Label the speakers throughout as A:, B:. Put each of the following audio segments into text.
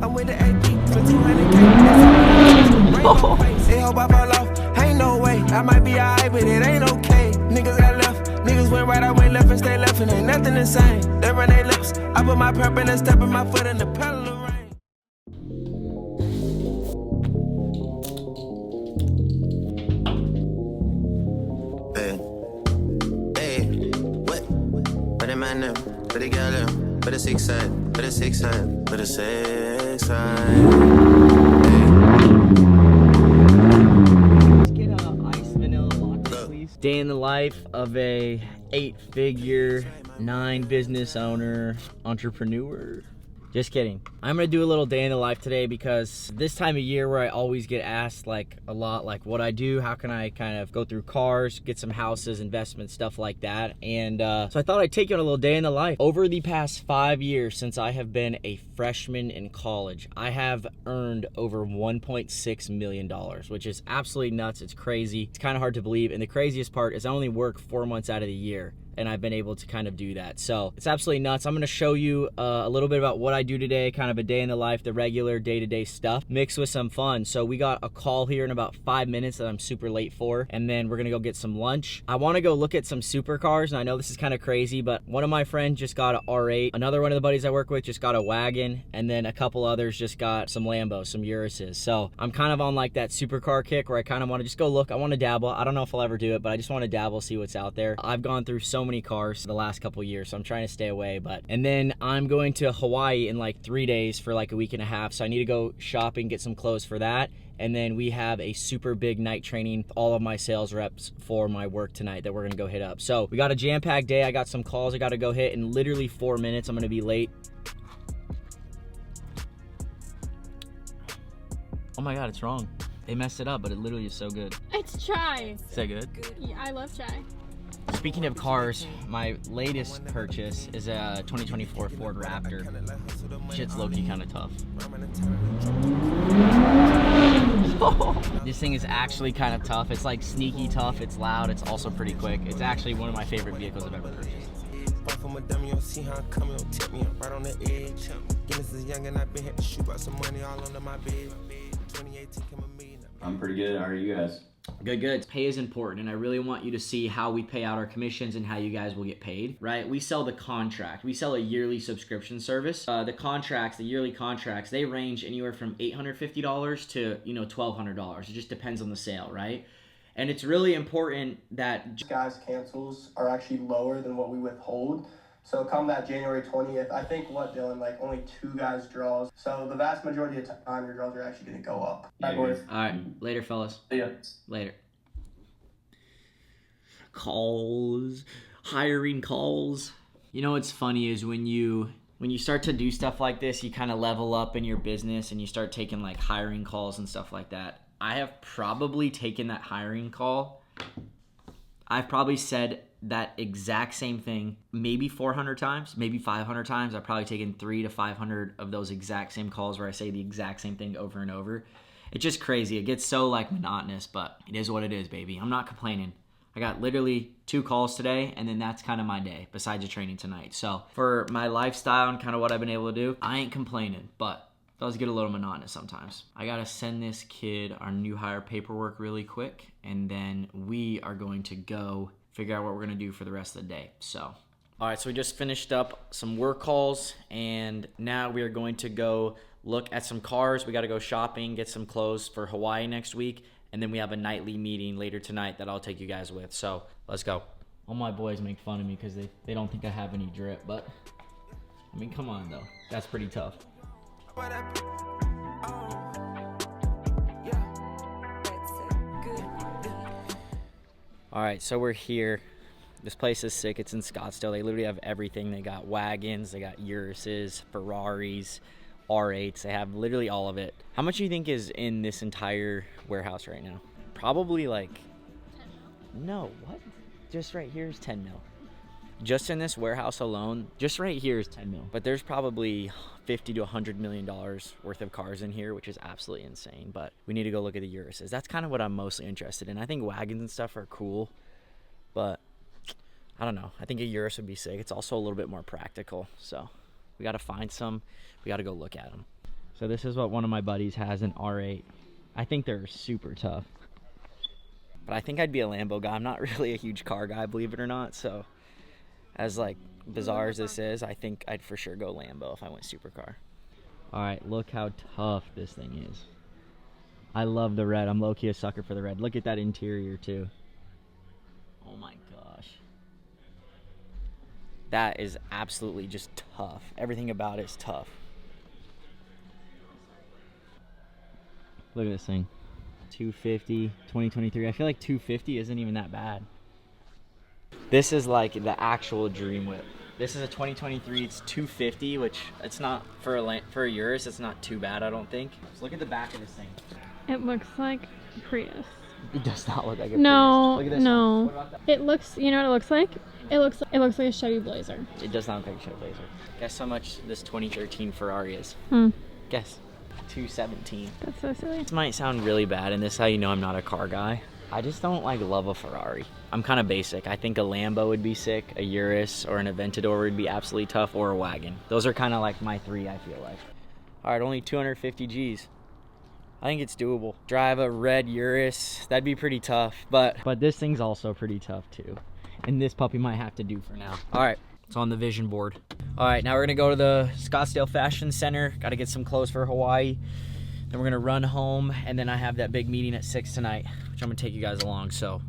A: I'm with the AP for 200K. That's all. Rain on face. They hope I fall off. Ain't no way. I might be alright, but it ain't okay. Niggas got left. Niggas went right, I went left and stay left, and ain't nothing the same. They run their lips. I put my purple and step in my foot in the pedal of rain.
B: But the man them, but the girl them, but the six side, but the six side, but the six side.
C: Let's get a iced vanilla latte, please. Day in the life of a 8-figure, 9 business owner, entrepreneur. Just kidding. I'm gonna do a little day in the life today because this time of year where I always get asked like a lot, like what I do, how can I kind of go through cars, get some houses, investments, stuff like that. And so I thought I'd take you on a little day in the life. Over the past 5 years since I have been a freshman in college, I have earned over $1.6 million, which is absolutely nuts. It's crazy. It's kind of hard to believe. And the craziest part is I only work 4 months out of the year, and I've been able to kind of do that. So it's absolutely nuts. I'm gonna show you a little bit about what I do today, kind of a day in the life, the regular day-to-day stuff, mixed with some fun. So we got a call here in about 5 minutes that I'm super late for, and then we're gonna go get some lunch. I wanna go look at some supercars, and I know this is kind of crazy, but one of my friends just got an R8. Another one of the buddies I work with just got a wagon, and then a couple others just got some Lambos, some Uruses. So I'm kind of on like that supercar kick where I kind of wanna just go look. I wanna dabble. I don't know if I'll ever do it, but I just wanna dabble, see what's out there. I've gone through so many cars the last couple years, so I'm trying to stay away. And then I'm going to Hawaii in like 3 days for like a week and a half, so I need to go shopping, get some clothes for that. And then we have a super big night training, all of my sales reps for my work tonight that we're gonna go hit up. So we got a jam-packed day. I got some calls I gotta go hit in literally 4 minutes. I'm gonna be late. Oh my God, it's wrong. They messed it up, but it literally is so good.
D: It's chai.
C: Is that good?
D: Yeah, I love chai.
C: Speaking of cars, my latest purchase is a 2024 Ford Raptor. Shit's low-key kind of tough. This thing is actually kind of tough. It's like sneaky tough, it's loud, it's also pretty quick. It's actually one of my favorite vehicles I've ever purchased.
E: I'm pretty good. How are you guys?
C: Good. Pay is important, and I really want you to see how we pay out our commissions and how you guys will get paid, right? We sell the contract. We sell a yearly subscription service. The yearly contracts, they range anywhere from $850 to, $1,200. It just depends on the sale, right? And it's really important that
F: guys' cancels are actually lower than what we withhold. So come that January 20th, I think Dylan, like only 2 guys draws. So the vast majority of time your draws are actually going to go up.
E: Yeah,
F: All right, boys.
C: All right, later, fellas.
E: Yeah.
C: Later. Calls, hiring calls. You know what's funny is when you start to do stuff like this, you kind of level up in your business and you start taking like hiring calls and stuff like that. I have probably taken that hiring call. I've probably said that exact same thing maybe 400 times, maybe 500 times. I've probably taken 300 to 500 of those exact same calls where I say the exact same thing over and over. It's just crazy. It gets so like monotonous, but it is what it is, baby. I'm not complaining. I got literally 2 calls today, and then that's kind of my day besides the training tonight. So for my lifestyle and kind of what I've been able to do, I ain't complaining, but it does get a little monotonous sometimes. I gotta send this kid our new hire paperwork really quick, and then we are going to go figure out what we're gonna do for the rest of the day. So, all right, so we just finished up some work calls, and now we are going to go look at some cars. We gotta go shopping, get some clothes for Hawaii next week, and then we have a nightly meeting later tonight that I'll take you guys with. So let's go. All my boys make fun of me because they don't think I have any drip, but I mean, come on though. That's pretty tough. All right, so we're here. This place is sick. It's in Scottsdale. They literally have everything. They got wagons, they got Uruses, Ferraris, R8s. They have literally all of it. How much do you think is in this entire warehouse right now? Probably like 10 mil. No, what? Just right here is 10 mil. Just in this warehouse alone, just right here is 10 mil. But there's probably 50 to $100 million worth of cars in here, which is absolutely insane. But we need to go look at the Uruses. That's kind of what I'm mostly interested in. I think wagons and stuff are cool, but I don't know. I think a Urus would be sick. It's also a little bit more practical. So we got to find some. We got to go look at them. So this is what one of my buddies has, an R8. I think they're super tough. But I think I'd be a Lambo guy. I'm not really a huge car guy, believe it or not. So as like bizarre as this is, I think I'd for sure go Lambo if I went supercar. All right, look how tough this thing is. I love the red. I'm low-key a sucker for the red. Look at that interior too. Oh my gosh. That is absolutely just tough. Everything about it is tough. Look at this thing. 250, 2023. I feel like 250 isn't even that bad. This is like the actual dream whip. This is a 2023. It's 250, which it's not for a Urus. It's not too bad, I don't think. Just look at the back of this thing.
D: It looks like Prius.
C: It does not look like a
D: No,
C: Prius. Look at this
D: no.
C: one. What about that?
D: It looks, you know what it looks like? It looks like a Chevy Blazer.
C: It does not look like a Chevy Blazer. Guess how much this 2013 Ferrari is? Guess. 217.
D: That's so silly.
C: This might sound really bad, and this is how you know I'm not a car guy. I just don't like love a Ferrari. I'm kind of basic. I think a Lambo would be sick, a Urus or an Aventador would be absolutely tough, or a wagon. Those are kind of like my three, I feel like. All right, only 250 G's. I think it's doable. Drive a red Urus, that'd be pretty tough, but this thing's also pretty tough too. And this puppy might have to do for now. All right, it's on the vision board. All right, now we're gonna go to the Scottsdale Fashion Center. Gotta get some clothes for Hawaii. Then we're gonna run home, and then I have that big meeting at 6 tonight, which I'm gonna take you guys along, so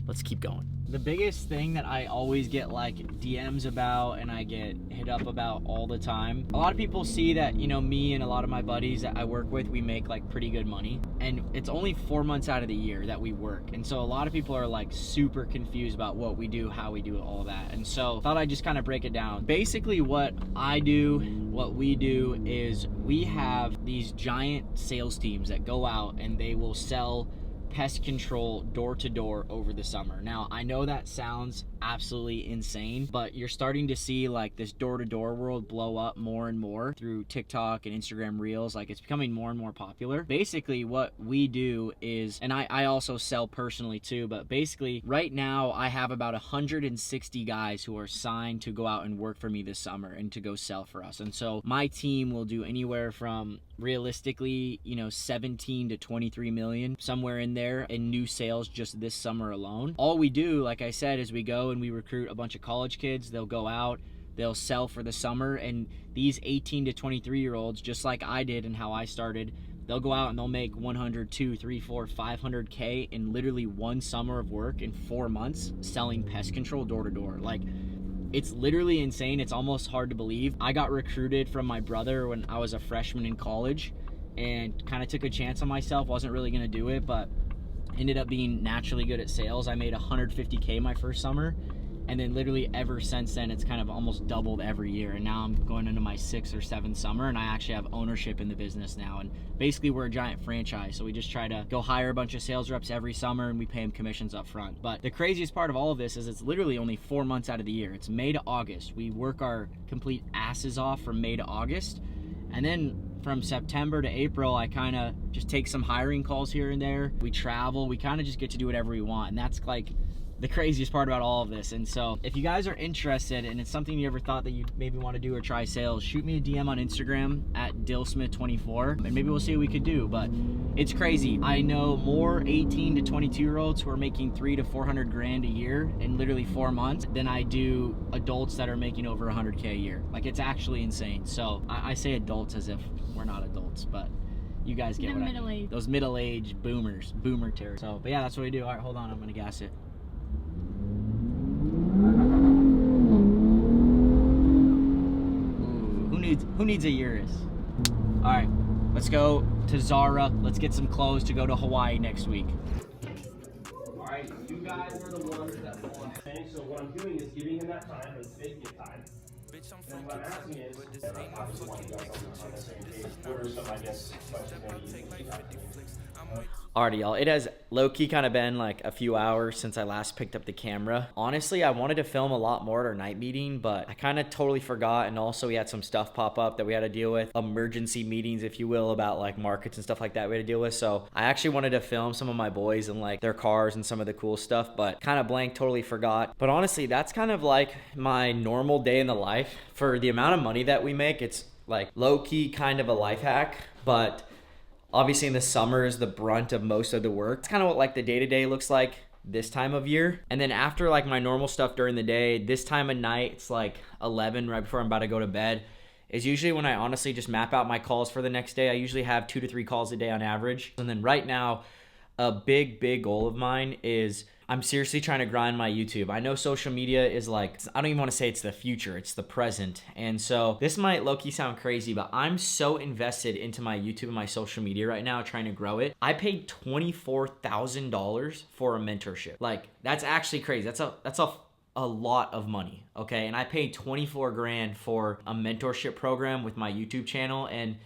C: let's keep going. The biggest thing that I always get like DMs about and I get hit up about all the time, a lot of people see that, you know, me and a lot of my buddies that I work with, we make like pretty good money, and it's only 4 months out of the year that we work. And so a lot of people are like super confused about what we do, how we do it, all that. And so I thought I'd just kind of break it down. Basically what I do, what we do is we have these giant sales teams that go out and they will sell pest control door to door over the summer. Now, I know that sounds absolutely insane, but you're starting to see like this door to door world blow up more and more through TikTok and Instagram Reels. Like, it's becoming more and more popular. Basically what we do is, and I also sell personally too, but basically right now I have about 160 guys who are signed to go out and work for me this summer and to go sell for us. And so my team will do anywhere from realistically, you know, 17 to 23 million, somewhere in there, in new sales just this summer alone. All we do, like I said, is we go and we recruit a bunch of college kids. They'll go out, they'll sell for the summer, and these 18 to 23 year olds, just like I did and how I started, they'll go out and they'll make 100, 2, 3, 4, 500K in literally one summer of work in 4 months selling pest control door to door. Like, it's literally insane. It's almost hard to believe. I got recruited from my brother when I was a freshman in college and kind of took a chance on myself. Wasn't really going to do it, but ended up being naturally good at sales. I made 150K my first summer, and then literally ever since then it's kind of almost doubled every year, and now I'm going into my 6th or 7th summer, and I actually have ownership in the business now. And basically we're a giant franchise, so we just try to go hire a bunch of sales reps every summer and we pay them commissions up front. But the craziest part of all of this is it's literally only 4 months out of the year. It's May to August. We work our complete asses off from May to August, and then from September to April, I kind of just take some hiring calls here and there. We travel, we kind of just get to do whatever we want. And that's like the craziest part about all of this. And so if you guys are interested and it's something you ever thought that you maybe want to do or try sales, shoot me a DM on Instagram at dillsmith24 and maybe we'll see what we could do. But it's crazy. I know more 18 to 22 year olds who are making 300 to 400 grand a year in literally 4 months than I do adults that are making over 100K a year. Like, it's actually insane. So I say adults as if we're not adults, but you guys get what I mean. Those middle-aged boomers, boomer territory. So, but yeah, that's what we do. All right, hold on, I'm gonna gas it. Ooh, who needs a Urus? All right, let's go to Zara. Let's get some clothes to go to Hawaii next week. All right, you guys are the ones that want.
F: So what I'm doing is giving him that time, his 50th time. And what I'm asking is, obviously want you guys on the same page. What are some, I guess, questions that you think
C: Alrighty, y'all, it has low-key kind of been like a few hours since I last picked up the camera. Honestly, I wanted to film a lot more at our night meeting, but I kind of totally forgot, and also we had some stuff pop up that we had to deal with, emergency meetings, if you will, about like markets and stuff like that we had to deal with. So I actually wanted to film some of my boys and like their cars and some of the cool stuff, but kind of blank, totally forgot. But honestly, that's kind of like my normal day in the life. For the amount of money that we make, it's like low-key kind of a life hack, but obviously in the summer is the brunt of most of the work. It's kind of what like the day-to-day looks like this time of year. And then after like my normal stuff during the day, this time of night, it's like 11 right before I'm about to go to bed, is usually when I honestly just map out my calls for the next day. I usually have 2 to 3 calls a day on average. And then right now, a big goal of mine is I'm seriously trying to grind my YouTube. I know social media is like, I don't even want to say it's the future, it's the present. And so this might low-key sound crazy, but I'm so invested into my YouTube and my social media right now, trying to grow it. I paid $24,000 for a mentorship. Like, that's actually crazy. That's a lot of money, okay? And I paid 24 grand for a mentorship program with my YouTube channel, and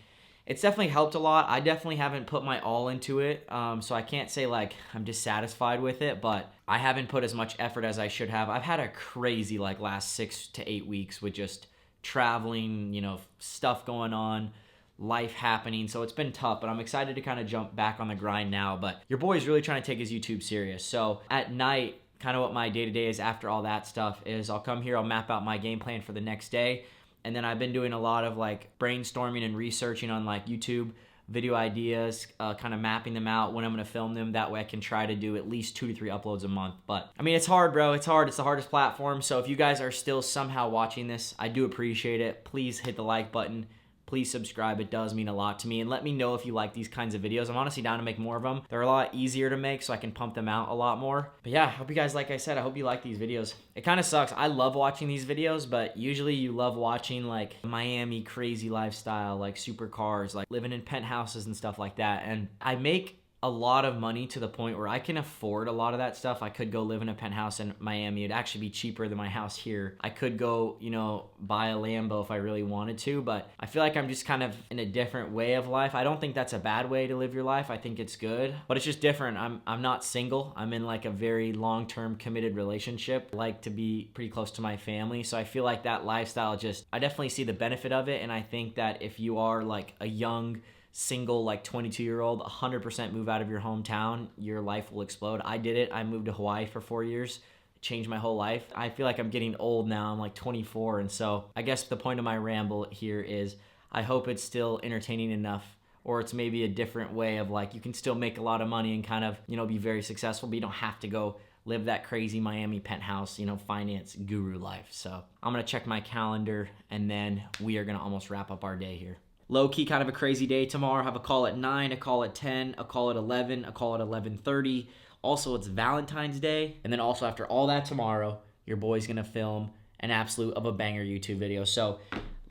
C: it's definitely helped a lot. I definitely haven't put my all into it, so I can't say like I'm dissatisfied with it, but I haven't put as much effort as I should have. I've had a crazy like last 6 to 8 weeks with just traveling, you know, stuff going on, life happening, so it's been tough, but I'm excited to kind of jump back on the grind now. But your boy's really trying to take his YouTube serious. So at night, kind of what my day-to-day is after all that stuff is I'll come here, I'll map out my game plan for the next day. And then I've been doing a lot of like brainstorming and researching on like YouTube video ideas, kind of mapping them out when I'm going to film them. That way I can try to do at least 2 to 3 uploads a month. But I mean, it's hard, bro. It's hard. It's the hardest platform. So if you guys are still somehow watching this, I do appreciate it. Please hit the like button. Please subscribe. It does mean a lot to me. And let me know if you like these kinds of videos. I'm honestly down to make more of them. They're a lot easier to make, so I can pump them out a lot more. But yeah, I hope you guys, like I said, I hope you like these videos. It kind of sucks. I love watching these videos, but usually you love watching like Miami crazy lifestyle, like supercars, like living in penthouses and stuff like that. And I make a lot of money to the point where I can afford a lot of that stuff. I could go live in a penthouse in Miami. It'd actually be cheaper than my house here. I could go, you know, buy a Lambo if I really wanted to, but I feel like I'm just kind of in a different way of life. I don't think that's a bad way to live your life. I think it's good, but it's just different. I'm not single. I'm in like a very long-term committed relationship. I like to be pretty close to my family. So I feel like that lifestyle I definitely see the benefit of it. And I think that if you are like a young, single, like 22-year-old, 100% move out of your hometown, your life will explode. I did it. I moved to Hawaii for 4 years, changed my whole life. I feel like I'm getting old now. I'm like 24. And so I guess the point of my ramble here is I hope it's still entertaining enough, or it's maybe a different way of like, you can still make a lot of money and kind of, you know, be very successful, but you don't have to go live that crazy Miami penthouse, you know, finance guru life. So I'm going to check my calendar and then we are going to almost wrap up our day here. Low-key, kind of a crazy day tomorrow. I have a call at 9, a call at 10, a call at 11, a call at 11:30. Also, it's Valentine's Day. And then also after all that tomorrow, your boy's going to film an absolute of a banger YouTube video. So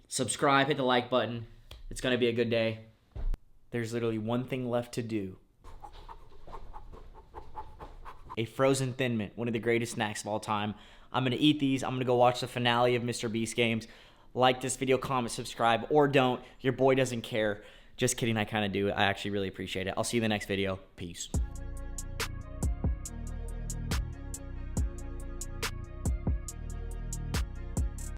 C: subscribe, hit the like button. It's going to be a good day. There's literally one thing left to do. A frozen Thin Mint, one of the greatest snacks of all time. I'm going to eat these. I'm going to go watch the finale of Mr. Beast games. Like this video, comment, subscribe, or don't. Your boy doesn't care. Just kidding, I kind of do. I actually really appreciate it. I'll see you in the next video. Peace.